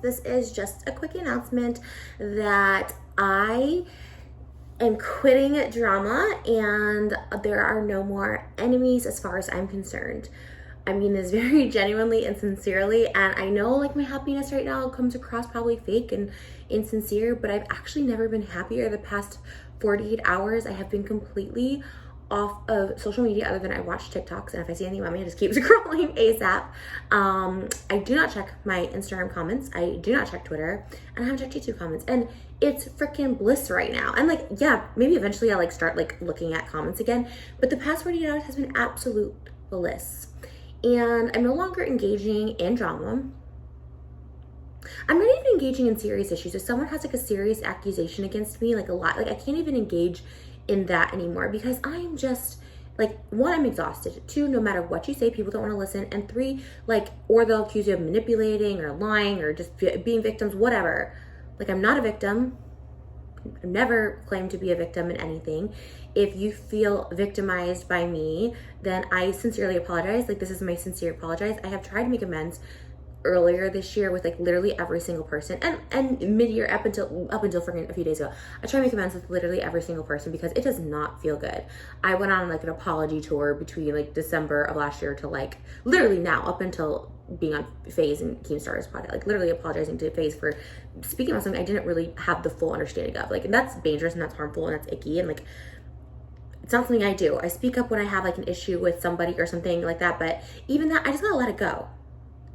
This is just a quick announcement that I am quitting drama and there are no more enemies as far as I'm concerned. I mean this very genuinely and sincerely, and I know like my happiness right now comes across probably fake and insincere, but I've actually never been happier. The past 48 hours I have been completely off of social media other than I watch TikToks, and if I see anything about me I just keep scrolling ASAP. I do not check my Instagram comments, I do not check Twitter, and I haven't checked YouTube comments, and it's freaking bliss right now. And like, yeah, maybe eventually I'll like start like looking at comments again, but the past 48 hours has been absolute bliss. And I'm no longer engaging in drama. I'm not even engaging in serious issues. If someone has like a serious accusation against me, like a lot, like I can't even engage in that anymore because I'm just like, one, I'm exhausted. Two, no matter what you say, people don't want to listen. And three, like, or they'll accuse you of manipulating or lying or just being victims, whatever. Like, I'm not a victim. I've never claimed to be a victim in anything. If you feel victimized by me, then I sincerely apologize. Like, this is my sincere apologize. I have tried to make amends earlier this year with like literally every single person, and mid-year up until freaking a few days ago, I try to make amends with literally every single person because it does not feel good. I went on like an apology tour between like December of last year to like literally now up until being on FaZe and Keemstar's podcast, like literally apologizing to FaZe for speaking about something I didn't really have the full understanding of. Like, and that's dangerous and that's harmful and that's icky, and like it's not something I do. I speak up when I have like an issue with somebody or something like that, but even that, I just gotta let it go.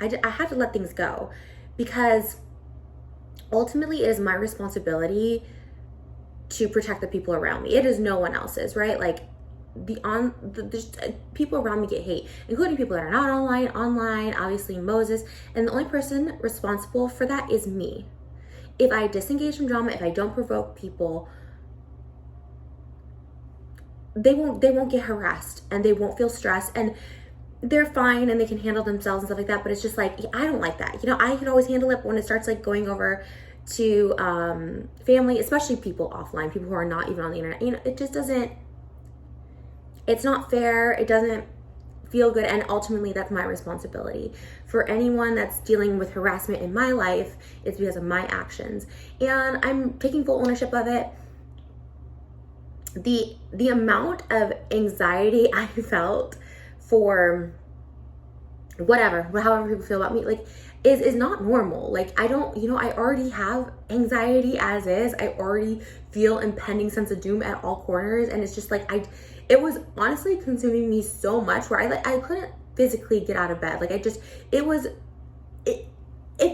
I have to let things go because ultimately it is my responsibility to protect the people around me. It is no one else's, right? Like people around me get hate, including people that are not online, obviously Moses, and the only person responsible for that is me. If I disengage from drama, if I don't provoke people, they won't get harassed and they won't feel stressed, and they're fine and they can handle themselves and stuff like that. But it's just like, I don't like that. You know, I can always handle it, but when it starts like going over to family, especially people offline, people who are not even on the internet, you know, it just doesn't, it's not fair. It doesn't feel good. And ultimately that's my responsibility. For anyone that's dealing with harassment in my life, it's because of my actions. And I'm taking full ownership of it. The amount of anxiety I felt for whatever, however people feel about me, like is not normal. Like I don't, you know, I already have anxiety as is. I already feel impending sense of doom at all corners, and it's just like it was honestly consuming me so much where I couldn't physically get out of bed. Like it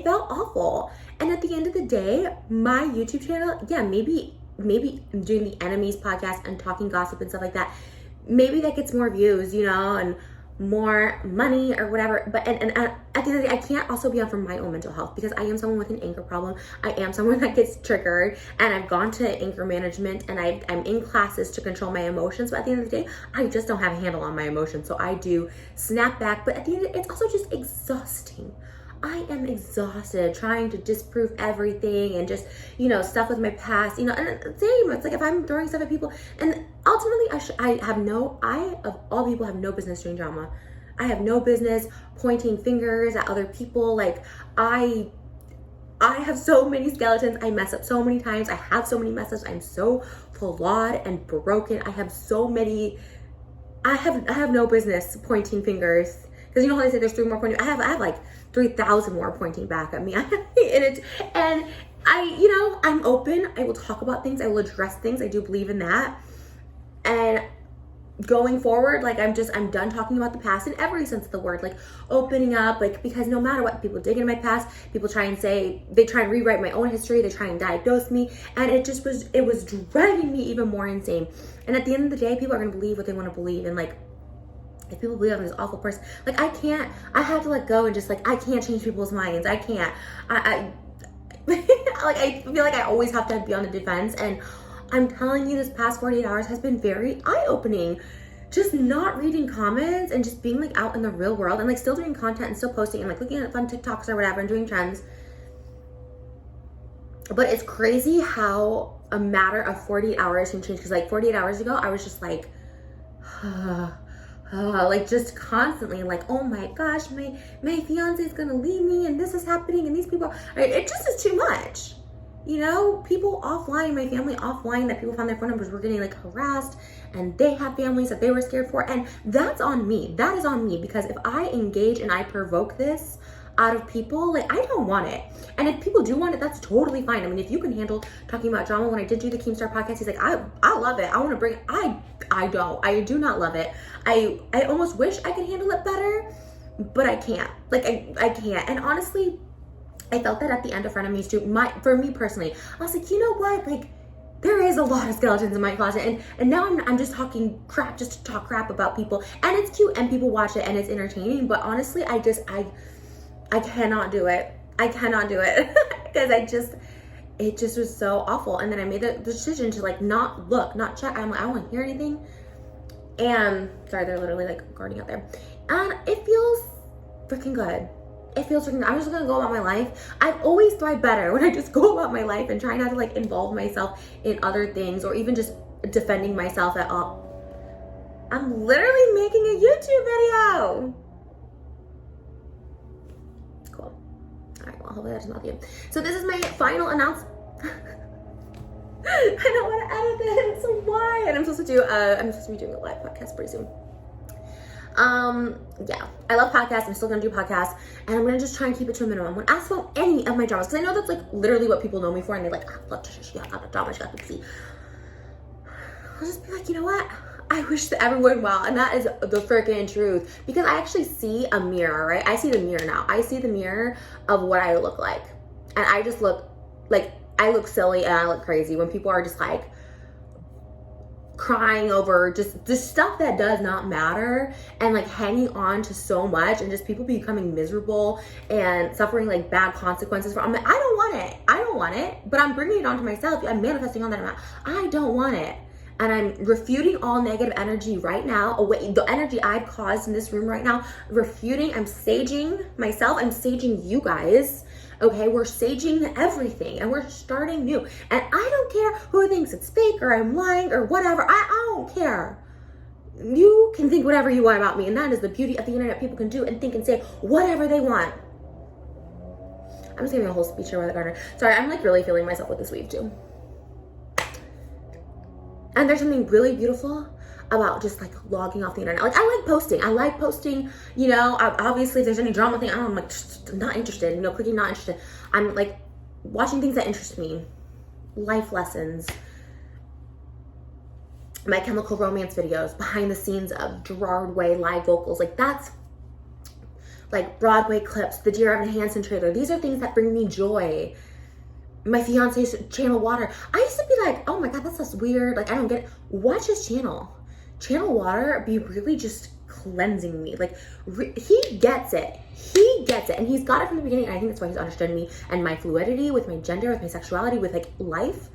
felt awful. And at the end of the day, my YouTube channel, yeah, maybe doing the enemies podcast and talking gossip and stuff like that, maybe that gets more views, you know, and more money or whatever. But and at the end of the day, I can't also be on for my own mental health because I am someone with an anger problem. I am someone that gets triggered, and I've gone to anger management and I'm in classes to control my emotions. But at the end of the day, I just don't have a handle on my emotions. So I do snap back. But at the end of it, it's also just exhausting. I am exhausted trying to disprove everything and just, you know, stuff with my past, you know, and same, it's like if I'm throwing stuff at people, and ultimately I of all people have no business doing drama. I have no business pointing fingers at other people. Like I have so many skeletons. I mess up so many times. I have so many messes. I'm so flawed and broken. I have no business pointing fingers. Because you know how they say there's 3 more pointing, I have like 3,000 more pointing back at me. and I, you know, I'm open. I will talk about things. I will address things. I do believe in that. And going forward, like I'm done talking about the past in every sense of the word, like opening up, like, because no matter what, people dig into my past, people try and rewrite my own history, they try and diagnose me, and it was driving me even more insane. And at the end of the day, people are going to believe what they want to believe, and like, if people believe I'm this awful person, like I have to let go and just like, I can't change people's minds. I can't, I like, I feel like I always have to be on the defense. And I'm telling you, this past 48 hours has been very eye-opening. Just not reading comments and just being like out in the real world and like still doing content and still posting and like looking at fun TikToks or whatever and doing trends. But it's crazy how a matter of 48 hours can change. Because like 48 hours ago, I was just like, like just constantly like, oh my gosh, my fiance is gonna leave me and this is happening and these people, it just is too much. You know, people offline, my family offline that people found their phone numbers were getting like harassed, and they have families that they were scared for, and that's on me. That is on me, because if I engage and I provoke this out of people, like, I don't want it. And if people do want it, that's totally fine. I mean, if you can handle talking about drama, when I did do the Keemstar podcast, he's like, I love it. I want to bring, I do not love it. I almost wish I could handle it better, but I can't. Like, I can't. And honestly, I felt that at the end of Frenemies too. For me personally, I was like, you know what? Like, there is a lot of skeletons in my closet, and now I'm just talking crap just to talk crap about people, and it's cute and people watch it and it's entertaining. But honestly, I cannot do it. I cannot do it because it just was so awful. And then I made the decision to like not look, not check. I'm like, I don't want to hear anything. And sorry, they're literally like guarding out there, and it feels freaking good. It feels freaking, I'm just gonna go about my life. I've always thrived better when I just go about my life and try not to like involve myself in other things or even just defending myself at all. I'm literally making a YouTube video. Cool. All right, well, hopefully that's not you. So this is my final announcement. I don't want to edit this, so why? And I'm supposed to be doing a live podcast pretty soon. Yeah, I love podcasts. I'm still gonna do podcasts, and I'm gonna just try and keep it to a minimum. When asked about any of my dramas, because I know that's like literally what people know me for, and they're like, look, she got a drama, she got the tea. I'll just be like, you know what? I wish that everyone well, and that is the freaking truth, because I actually see a mirror, right? I see the mirror now. I see the mirror of what I look like, and I just look like, I look silly and I look crazy when people are just like crying over just the stuff that does not matter, and like hanging on to so much, and just people becoming miserable and suffering like bad consequences from. I'm like, I don't want it, but I'm bringing it onto myself. I'm manifesting on that amount. I don't want it, and I'm refuting all negative energy right now away. The energy I've caused in this room right now, refuting. I'm saging myself. I'm saging you guys. Okay, we're saging everything and we're starting new. And I don't care who thinks it's fake or I'm lying or whatever. I don't care. You can think whatever you want about me, and that is the beauty of the internet. People can do and think and say whatever they want. I'm just giving a whole speech here by the gardener. Sorry, I'm like really feeling myself with this weave too. And there's something really beautiful about just like logging off the internet. Like, I like posting, you know, obviously if there's any drama thing, I'm like, just not interested, you know, clicking not interested. I'm like watching things that interest me, life lessons, My Chemical Romance videos, behind the scenes of Gerard Way live vocals. Like, that's like Broadway clips, the Dear Evan Hansen trailer. These are things that bring me joy. My fiance's Channel Water. I used to be like, oh my God, that's just weird. Like, I don't get it. Watch his channel. Channel Water be really just cleansing me. Like, he gets it. He gets it. And he's got it from the beginning. And I think that's why he's understood me and my fluidity with my gender, with my sexuality, with like life,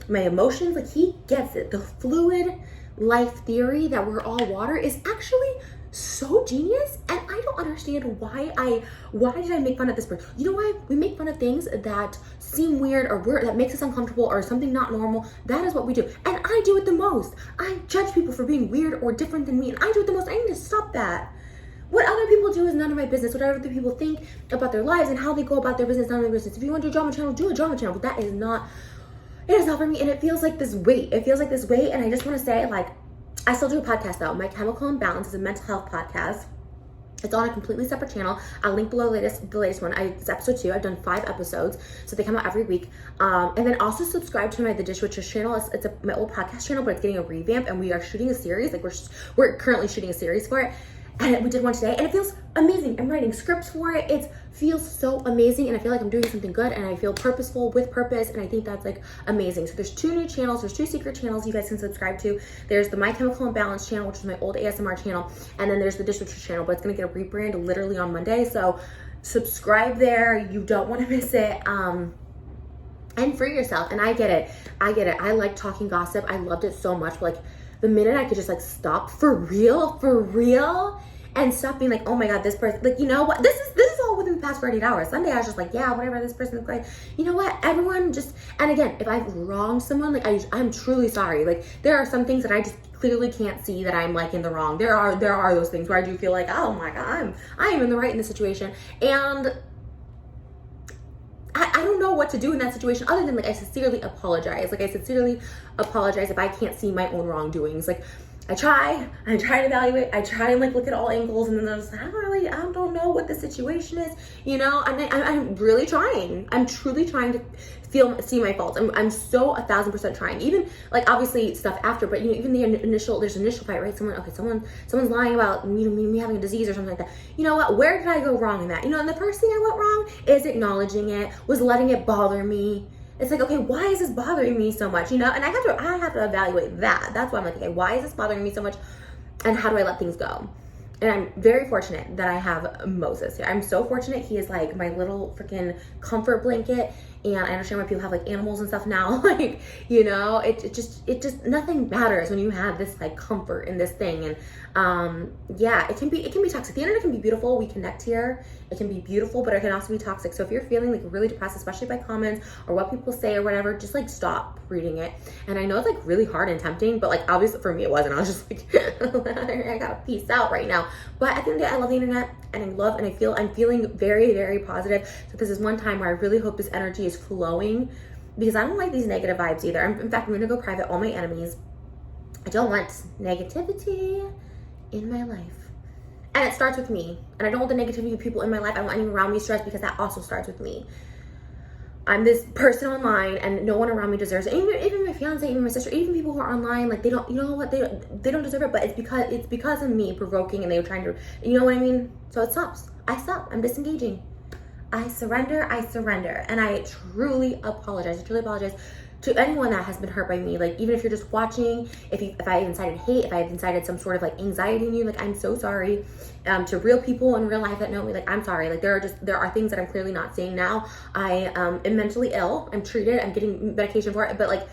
my emotions. Like, he gets it. The fluid life theory that we're all water is actually so genius, and I don't understand why did I make fun of this person? You know why? We make fun of things that seem weird or that makes us uncomfortable or something not normal. That is what we do, and I do it the most. I judge people for being weird or different than me, and I do it the most. I need to stop that. What other people do is none of my business. What other people think about their lives and how they go about their business, none of my business. If you want to do a drama channel, do a drama channel, but that is not, it is not for me, and it feels like this weight. It feels like this weight, and I just want to say, like, I still do a podcast though. My Chemical Imbalance is a mental health podcast. It's on a completely separate channel. I'll link below the latest one. It's episode 2. I've done 5 episodes, so they come out every week. And then also subscribe to the Dishwitchers channel. It's my old podcast channel, but it's getting a revamp, and we are shooting a series. Like, we're currently shooting a series for it. And we did one today, and it feels amazing. I'm writing scripts for it. It feels so amazing, and I feel like I'm doing something good, and I feel purposeful with purpose, and I think that's like amazing. So there's 2 new channels. There's 2 secret channels you guys can subscribe to. There's the My Chemical Imbalance channel, which is my old ASMR channel, and then there's the Dishwitchers channel, but it's gonna get a rebrand literally on Monday. So subscribe there. You don't want to miss it. And free yourself. And I get it. I like talking gossip. I loved it so much. But like, the minute I could just like stop for real, and stop being like, oh my God, this person, like, you know what? This is all within the past 48 hours. Sunday I was just like, yeah, whatever, this person is great. You know what? Everyone just, and again, if I've wronged someone, like I'm truly sorry. Like, there are some things that I just clearly can't see that I'm like in the wrong. There are those things where I do feel like, oh my God, I am in the right in this situation. And I don't know what to do in that situation other than like I sincerely apologize. Like I sincerely apologize if I can't see my own wrongdoings. Like I try to evaluate, I try and like look at all angles, and then I was like, I don't know what the situation is, you know, and I'm really trying. I'm truly trying to see my faults. I'm so 1,000% trying. Even like obviously stuff after, but you know, even there's initial fight, right? Someone's lying about me having a disease or something like that. You know what? Where did I go wrong in that? You know, and the first thing I went wrong is acknowledging it, was letting it bother me. It's like, okay, why is this bothering me so much? You know, and I have to evaluate that. That's why I'm like, okay, why is this bothering me so much? And how do I let things go? And I'm very fortunate that I have Moses here. I'm so fortunate. He is like my little freaking comfort blanket. And I understand why people have like animals and stuff now. Like, you know, it just nothing matters when you have this like comfort in this thing. And yeah, it can be toxic. The internet can be beautiful. We connect here. It can be beautiful, but it can also be toxic. So if you're feeling like really depressed, especially by comments or what people say or whatever, just like stop reading it. And I know it's like really hard and tempting, but like obviously for me it wasn't. I was just like, I gotta peace out right now. But at the end of the day, I love the internet, and I'm feeling very, very positive. So this is one time where I really hope this energy is flowing, because I don't like these negative vibes either. In fact, I'm gonna go private all my enemies. I don't want negativity in my life. And it starts with me. And I don't want the negativity of people in my life. I don't want anyone around me stressed, because that also starts with me. I'm this person online, and no one around me deserves it. Even my fiance, even my sister, even people who are online, like they don't, you know what, they don't deserve it. But it's because of me provoking, and they were trying to, you know what I mean? So it stops. I stop. I'm disengaging. I surrender, and I truly apologize. I truly apologize to anyone that has been hurt by me. Like, even if you're just watching, if I incited hate, if I have incited some sort of like anxiety in you, like I'm so sorry. To real people in real life that know me, like I'm sorry. Like there are things that I'm clearly not seeing now. I am mentally ill. I'm treated. I'm getting medication for it, but like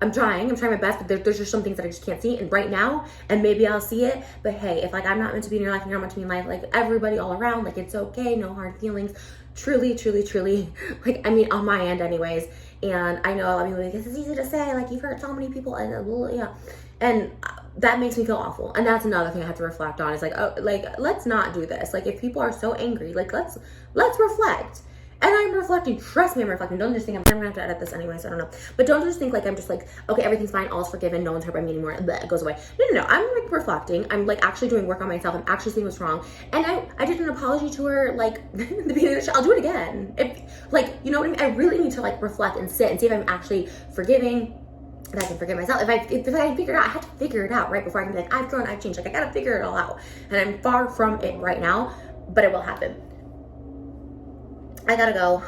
I'm trying my best, but there's just some things that I just can't see, and right now, and maybe I'll see it, but hey, if like I'm not meant to be in your life and you're not meant to be in life, like everybody all around, like it's okay, no hard feelings, truly, like, I mean, on my end anyways. And I know a lot of people are like, this is easy to say, like you've hurt so many people, and yeah, and that makes me feel awful. And that's another thing I have to reflect on, is like, oh, like let's not do this. Like if people are so angry, like let's reflect. And I'm reflecting. Trust me, I'm reflecting. Don't just think I'm gonna have to edit this anyway, so I don't know. But don't just think like I'm just like, okay, everything's fine, all's forgiven, no one's hurt by me anymore, bleh, it goes away. No. I'm like reflecting. I'm like actually doing work on myself. I'm actually seeing what's wrong. And I did an apology to her like the beginning of the show. I'll do it again. If like, you know what I mean? I really need to like reflect and sit and see if I'm actually forgiving. If I can forgive myself, if I figure it out, I have to figure it out right before I can be like, I've grown, I've changed. Like I gotta figure it all out. And I'm far from it right now, but it will happen. I gotta go.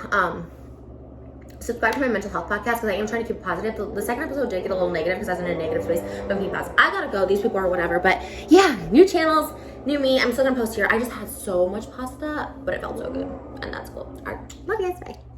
Subscribe to my mental health podcast, because I am trying to keep it positive. The second episode did get a little negative because I was in a negative space, but I'm keeping positive. I gotta go. These people are whatever. But yeah, new channels, new me. I'm still gonna post here. I just had so much pasta, but it felt so good, and that's cool. All right, love you guys. Bye.